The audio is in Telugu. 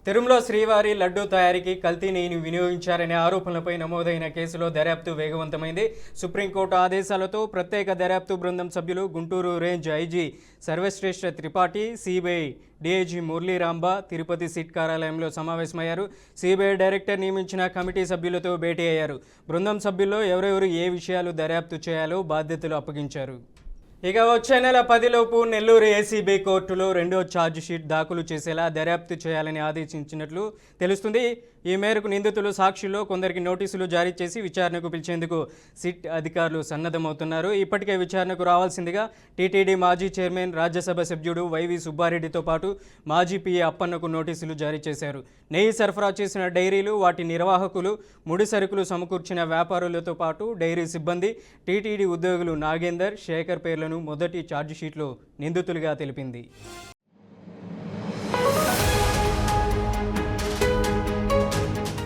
తిరుమల శ్రీవారి లడ్డూ తయారీకి కల్తీ నెయ్యిని వినియోగించారనే ఆరోపణలపై నమోదైన కేసులో దర్యాప్తు వేగవంతమైంది. సుప్రీంకోర్టు ఆదేశాలతో ప్రత్యేక దర్యాప్తు బృందం సభ్యులు Guntur range IG Sarvashreshtha Tripathi, CBI DIG Muralirambha Tirupati SIT కార్యాలయంలో సమావేశమయ్యారు. సిబిఐ డైరెక్టర్ నియమించిన కమిటీ సభ్యులతో భేటీ అయ్యారు. బృందం సభ్యుల్లో ఎవరెవరు ఏ విషయాలు దర్యాప్తు చేయాలో బాధ్యతలు అప్పగించారు. ఇక వచ్చే నెల 10లోపు నెల్లూరు ఏసీబీ కోర్టులో రెండో ఛార్జ్ షీట్ దాఖలు చేసేలా దర్యాప్తు చేయాలని ఆదేశించినట్లు తెలుస్తుంది. ఈ మేరకు నిందితులు సాక్షుల్లో కొందరికి నోటీసులు జారీ చేసి విచారణకు పిలిచేందుకు సిట్ అధికారులు సన్నద్ధమవుతున్నారు. ఇప్పటికే విచారణకు రావాల్సిందిగా టీటీడీ మాజీ చైర్మన్, రాజ్యసభ సభ్యుడు వైవి సుబ్బారెడ్డితో పాటు మాజీ పీఏ అప్పన్నకు నోటీసులు జారీ చేశారు. నెయ్యి సరఫరా చేసిన డైరీలు, వాటి నిర్వాహకులు, ముడి సరుకులు సమకూర్చిన వ్యాపారులతో పాటు డైరీ సిబ్బంది, టీటీడీ ఉద్యోగులు నాగేందర్, శేఖర్ పేర్లను మొదటి ఛార్జిషీట్లో నిందితులుగా తెలిపింది.